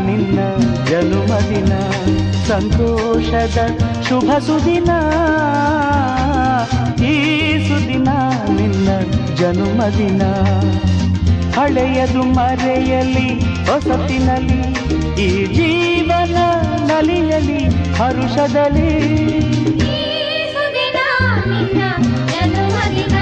ನಿನ್ನ ಜನುಮದಿನ ಸಂತೋಷದ ಶುಭ ಸುದಿನ ಈ ಸುದಿನ ನಿನ್ನ ಜನುಮದಿನ ಹಳೆಯದು ಮರೆಯಲಿ ಹೊಸತಿನಲಿ ಈ ಜೀವನ ನಲಿಯಲಿ ಹರುಷದಲ್ಲಿ ಈ ಸುದಿನ ನಿನ್ನ ಜನುಮದಿನ